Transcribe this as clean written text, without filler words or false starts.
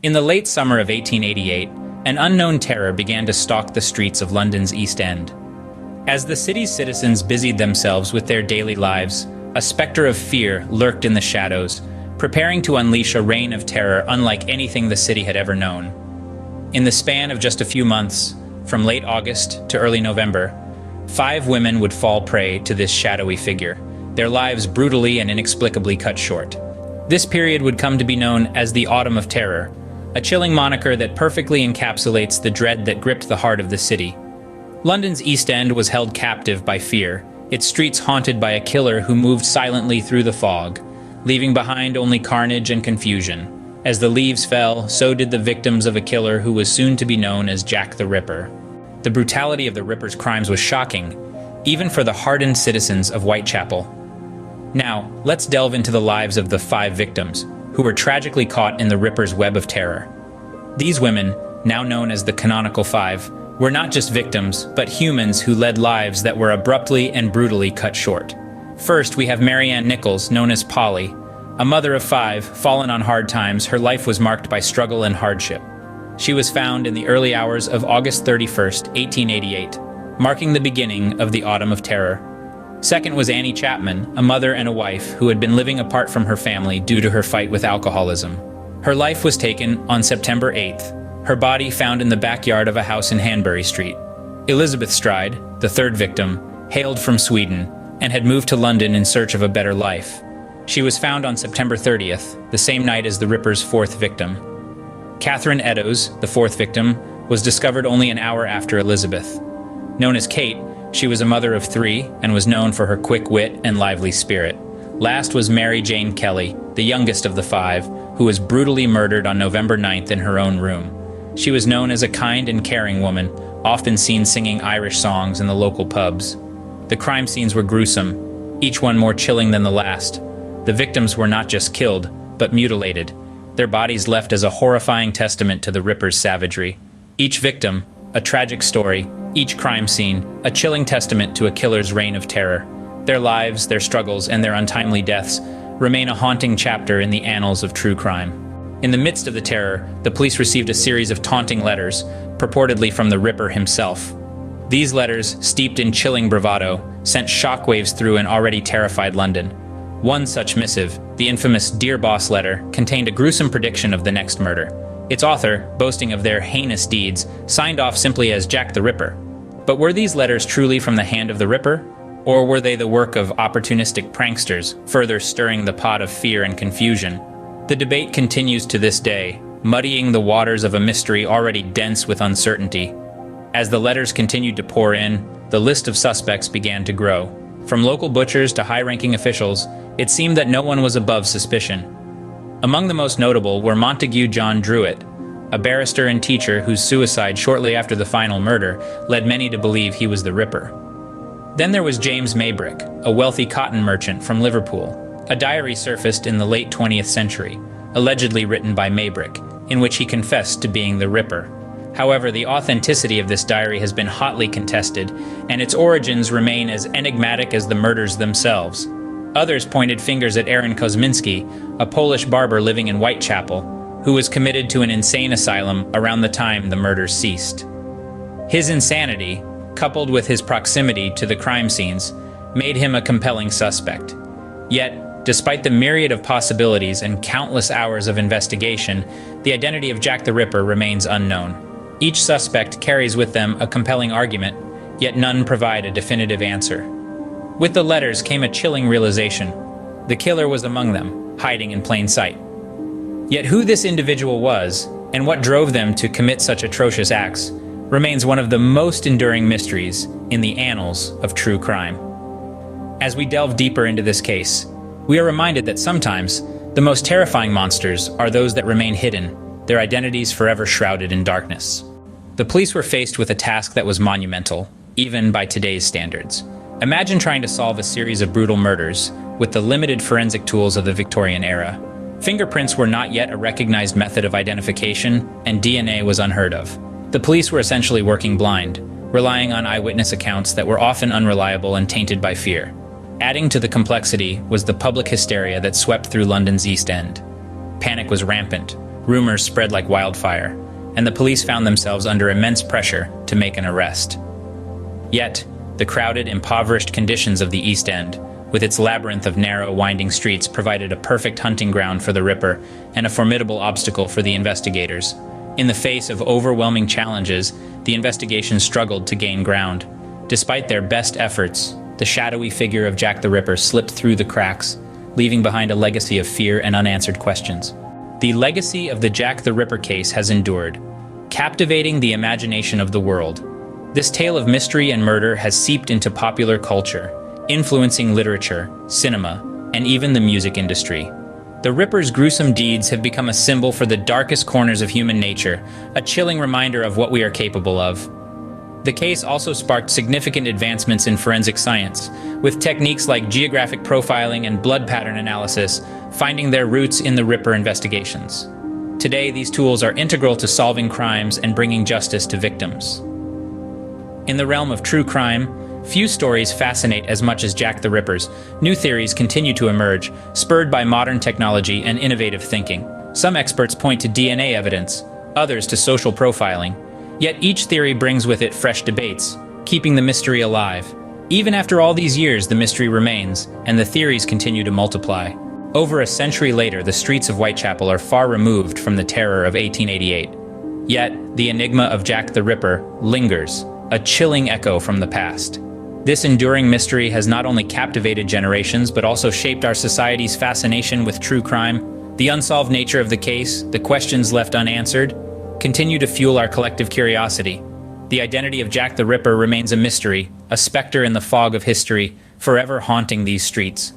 In the late summer of 1888, an unknown terror began to stalk the streets of London's East End. As the city's citizens busied themselves with their daily lives, a specter of fear lurked in the shadows, preparing to unleash a reign of terror unlike anything the city had ever known. In the span of just a few months, from late August to early November, 5 women would fall prey to this shadowy figure, their lives brutally and inexplicably cut short. This period would come to be known as the Autumn of Terror, a chilling moniker that perfectly encapsulates the dread that gripped the heart of the city. London's East End was held captive by fear, its streets haunted by a killer who moved silently through the fog, leaving behind only carnage and confusion. As the leaves fell, so did the victims of a killer who was soon to be known as Jack the Ripper. The brutality of the Ripper's crimes was shocking, even for the hardened citizens of Whitechapel. Now, let's delve into the lives of the 5 victims, who were tragically caught in the Ripper's web of terror. These women, now known as the Canonical Five, were not just victims, but humans who led lives that were abruptly and brutally cut short. First, we have Mary Ann Nichols, known as Polly. A mother of 5, fallen on hard times, her life was marked by struggle and hardship. She was found in the early hours of August 31st, 1888, marking the beginning of the Autumn of Terror. Second was Annie Chapman, a mother and a wife who had been living apart from her family due to her fight with alcoholism. Her life was taken on September 8th, her body found in the backyard of a house in Hanbury Street. Elizabeth Stride, the 3rd victim, hailed from Sweden and had moved to London in search of a better life. She was found on September 30th, the same night as the Ripper's 4th victim. Catherine Eddowes, the 4th victim, was discovered only an hour after Elizabeth. Known as Kate, she was a mother of 3 and was known for her quick wit and lively spirit. Last was Mary Jane Kelly, the youngest of the 5, who was brutally murdered on November 9th in her own room. She was known as a kind and caring woman, often seen singing Irish songs in the local pubs. The crime scenes were gruesome, each one more chilling than the last. The victims were not just killed, but mutilated, their bodies left as a horrifying testament to the Ripper's savagery. Each victim, a tragic story, each crime scene, a chilling testament to a killer's reign of terror. Their lives, their struggles, and their untimely deaths remain a haunting chapter in the annals of true crime. In the midst of the terror, the police received a series of taunting letters, purportedly from the Ripper himself. These letters, steeped in chilling bravado, sent shockwaves through an already terrified London. One such missive, the infamous Dear Boss letter, contained a gruesome prediction of the next murder. Its author, boasting of their heinous deeds, signed off simply as Jack the Ripper. But were these letters truly from the hand of the Ripper? Or were they the work of opportunistic pranksters, further stirring the pot of fear and confusion? The debate continues to this day, muddying the waters of a mystery already dense with uncertainty. As the letters continued to pour in, the list of suspects began to grow. From local butchers to high-ranking officials, it seemed that no one was above suspicion. Among the most notable were Montague John Druitt, a barrister and teacher whose suicide shortly after the final murder led many to believe he was the Ripper. Then there was James Maybrick, a wealthy cotton merchant from Liverpool. A diary surfaced in the late 20th century, allegedly written by Maybrick, in which he confessed to being the Ripper. However, the authenticity of this diary has been hotly contested, and its origins remain as enigmatic as the murders themselves. Others pointed fingers at Aaron Kosminski, a Polish barber living in Whitechapel, who was committed to an insane asylum around the time the murders ceased. His insanity, coupled with his proximity to the crime scenes, made him a compelling suspect. Yet, despite the myriad of possibilities and countless hours of investigation, the identity of Jack the Ripper remains unknown. Each suspect carries with them a compelling argument, yet none provide a definitive answer. With the letters came a chilling realization. The killer was among them, hiding in plain sight. Yet who this individual was, and what drove them to commit such atrocious acts, remains one of the most enduring mysteries in the annals of true crime. As we delve deeper into this case, we are reminded that sometimes the most terrifying monsters are those that remain hidden, their identities forever shrouded in darkness. The police were faced with a task that was monumental, even by today's standards. Imagine trying to solve a series of brutal murders with the limited forensic tools of the Victorian era. Fingerprints were not yet a recognized method of identification, and DNA was unheard of. The police were essentially working blind, relying on eyewitness accounts that were often unreliable and tainted by fear. Adding to the complexity was the public hysteria that swept through London's East End. Panic was rampant. rumors spread like wildfire, and the police found themselves under immense pressure to make an arrest. Yet, the crowded, impoverished conditions of the East End, with its labyrinth of narrow, winding streets, provided a perfect hunting ground for the Ripper and a formidable obstacle for the investigators. In the face of overwhelming challenges, the investigation struggled to gain ground. Despite their best efforts, the shadowy figure of Jack the Ripper slipped through the cracks, leaving behind a legacy of fear and unanswered questions. The legacy of the Jack the Ripper case has endured, captivating the imagination of the world. This tale of mystery and murder has seeped into popular culture, influencing literature, cinema, and even the music industry. The Ripper's gruesome deeds have become a symbol for the darkest corners of human nature, a chilling reminder of what we are capable of. The case also sparked significant advancements in forensic science, with techniques like geographic profiling and blood pattern analysis finding their roots in the Ripper investigations. Today, these tools are integral to solving crimes and bringing justice to victims. In the realm of true crime, few stories fascinate as much as Jack the Ripper's. New theories continue to emerge, spurred by modern technology and innovative thinking. Some experts point to DNA evidence, others to social profiling. Yet each theory brings with it fresh debates, keeping the mystery alive. Even after all these years, the mystery remains, and the theories continue to multiply. Over a century later, the streets of Whitechapel are far removed from the terror of 1888. Yet, the enigma of Jack the Ripper lingers, a chilling echo from the past. This enduring mystery has not only captivated generations, but also shaped our society's fascination with true crime. The unsolved nature of the case, the questions left unanswered, continue to fuel our collective curiosity. The identity of Jack the Ripper remains a mystery, a specter in the fog of history, forever haunting these streets.